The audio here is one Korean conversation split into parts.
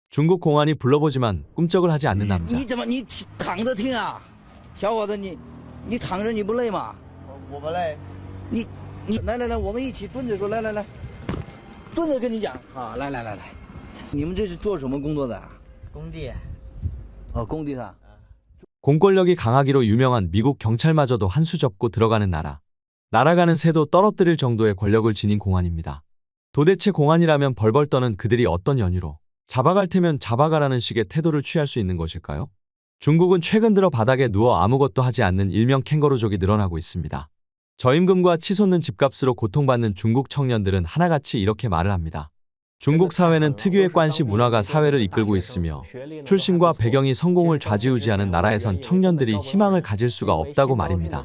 중국 공안이 불러보지만 꿈쩍을 하지 않는 남자. 你怎么你躺着听啊，小伙子你躺着你不累吗？我不累。你来，我们一起蹲着说，来，蹲着跟你讲啊，来，你们这是做什么工作的？工地。工地上。 공권력이 강하기로 유명한 미국 경찰마저도 한 수 접고 들어가는 나라. 날아가는 새도 떨어뜨릴 정도의 권력을 지닌 공안입니다. 도대체 공안이라면 벌벌 떠는 그들이 어떤 연유로 잡아갈 테면 잡아가라는 식의 태도를 취할 수 있는 것일까요? 중국은 최근 들어 바닥에 누워 아무것도 하지 않는 일명 캥거루족이 늘어나고 있습니다. 저임금과 치솟는 집값으로 고통받는 중국 청년들은 하나같이 이렇게 말을 합니다. 중국 사회는 특유의 관시 문화가 사회를 이끌고 있으며 출신과 배경이 성공을 좌지우지하는 나라에선 청년들이 희망을 가질 수가 없다고 말입니다.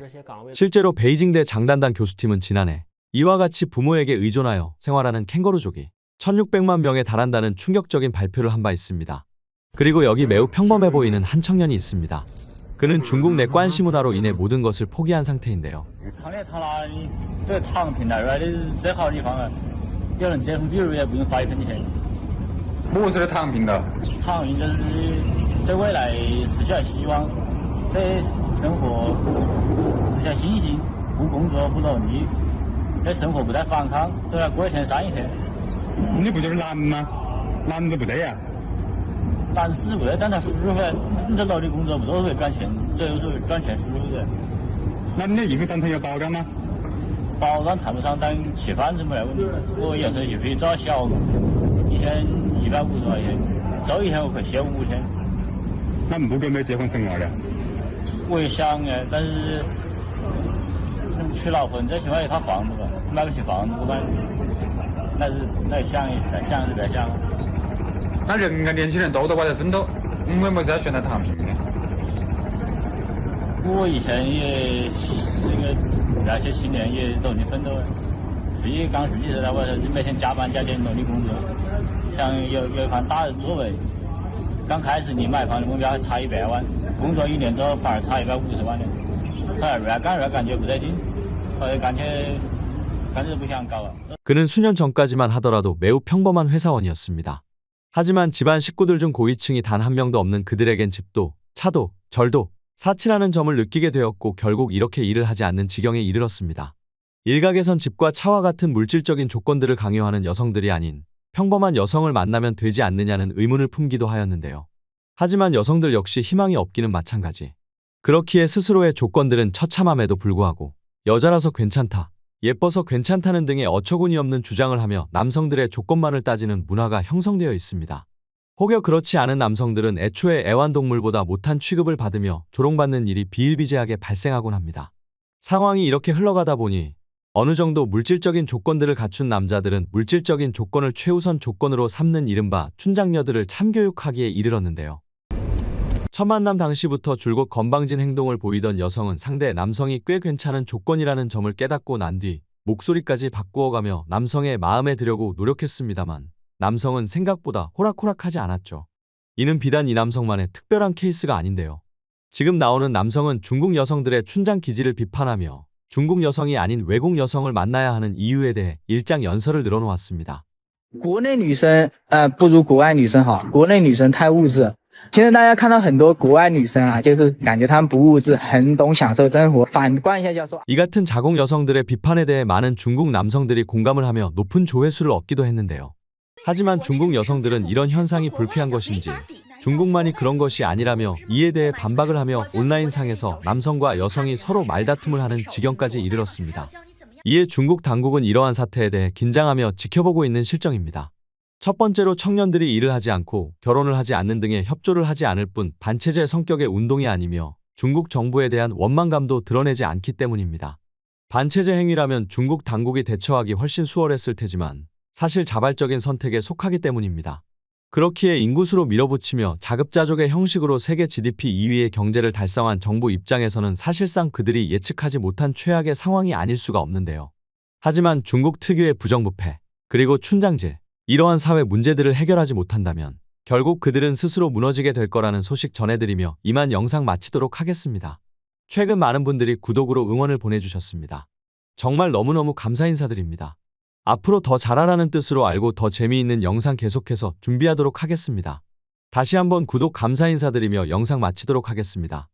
실제로 베이징대 장단단 교수팀은 지난해 이와 같이 부모에게 의존하여 생활하는 캥거루족이 1600만 명에 달한다는 충격적인 발표를 한 바 있습니다. 그리고 여기 매우 평범해 보이는 한 청년이 있습니다. 그는 중국 내 관시 문화로 인해 모든 것을 포기한 상태인데요. 要能结婚，比如也不用花一分钱。我是躺平的。躺平就是对未来失去了希望，对生活失去了信心，不工作不努力，对生活不再反抗，就要过一天算一天。你不就是懒吗？懒着不对呀。懒是不对，但他舒服。你这努力工作不都是为赚钱？最后是赚钱舒服的。那你的一夫三层有保障吗？ 保障谈不上，但吃饭是没得问题。我有时候就可以找小工，一天150块钱，周一天我可以休5天。那不准备结婚生娃了？我也想哎，但是娶老婆，你最起码有套房子吧，买不起房子，那想一下，想是别想。那人家年轻人都在外头奋斗，为什么要选择躺平呢？我以前也是一个。 那些青年也努力奋斗，自己刚入职在外头，就每天加班加点努力工作，想有一番大的作为。刚开始你买房的目标差100万，工作1年之后反而差150万了。后来越干越感觉不对劲，后来干脆不想搞了。 그는 수년 전까지만 하더라도 매우 평범한 회사원이었습니다. 하지만 집안 식구들 중 고위층이 단 한 명도 없는 그들에겐 집도, 차도, 절도, 사치라는 점을 느끼게 되었고 결국 이렇게 일을 하지 않는 지경에 이르렀습니다. 일각에선 집과 차와 같은 물질적인 조건들을 강요하는 여성들이 아닌 평범한 여성을 만나면 되지 않느냐는 의문을 품기도 하였는데요. 하지만 여성들 역시 희망이 없기는 마찬가지. 그렇기에 스스로의 조건들은 처참함에도 불구하고 여자라서 괜찮다, 예뻐서 괜찮다는 등의 어처구니 없는 주장을 하며 남성들의 조건만을 따지는 문화가 형성되어 있습니다. 혹여 그렇지 않은 남성들은 애초에 애완동물보다 못한 취급을 받으며 조롱받는 일이 비일비재하게 발생하곤 합니다. 상황이 이렇게 흘러가다 보니 어느 정도 물질적인 조건들을 갖춘 남자들은 물질적인 조건을 최우선 조건으로 삼는 이른바 춘장녀들을 참교육하기에 이르렀는데요. 첫 만남 당시부터 줄곧 건방진 행동을 보이던 여성은 상대 남성이 꽤 괜찮은 조건이라는 점을 깨닫고 난 뒤 목소리까지 바꾸어가며 남성의 마음에 들려고 노력했습니다만 남성은 생각보다 호락호락하지 않았죠. 이는 비단 이 남성만의 특별한 케이스가 아닌데요. 지금 나오는 남성은 중국 여성들의 춘장 기질을 비판하며 중국 여성이 아닌 외국 여성을 만나야 하는 이유에 대해 일장 연설을 늘어놓았습니다. 国内女生不如国外女生好，国内女生太物质。现在大家看到很多国外女生啊，就是感觉她们不物质，很懂享受生活。反观一下叫做 이 같은 자국 여성들의 비판에 대해 많은 중국 남성들이 공감을 하며 높은 조회수를 얻기도 했는데요. 하지만 중국 여성들은 이런 현상이 불쾌한 것인지 중국만이 그런 것이 아니라며 이에 대해 반박을 하며 온라인상에서 남성과 여성이 서로 말다툼을 하는 지경까지 이르렀습니다. 이에 중국 당국은 이러한 사태에 대해 긴장하며 지켜보고 있는 실정입니다. 첫 번째로 청년들이 일을 하지 않고 결혼을 하지 않는 등의 협조를 하지 않을 뿐 반체제 성격의 운동이 아니며 중국 정부에 대한 원망감도 드러내지 않기 때문입니다. 반체제 행위라면 중국 당국이 대처하기 훨씬 수월했을 테지만 사실 자발적인 선택에 속하기 때문입니다. 그렇기에 인구수로 밀어붙이며 자급자족의 형식으로 세계 GDP 2위의 경제를 달성한 정부 입장에서는 사실상 그들이 예측하지 못한 최악의 상황이 아닐 수가 없는데요. 하지만 중국 특유의 부정부패, 그리고 춘장질, 이러한 사회 문제들을 해결하지 못한다면 결국 그들은 스스로 무너지게 될 거라는 소식 전해드리며 이만 영상 마치도록 하겠습니다. 최근 많은 분들이 구독으로 응원을 보내주셨습니다. 정말 너무너무 감사 인사드립니다. 앞으로 더 잘하라는 뜻으로 알고 더 재미있는 영상 계속해서 준비하도록 하겠습니다. 다시 한번 구독 감사 인사드리며 영상 마치도록 하겠습니다.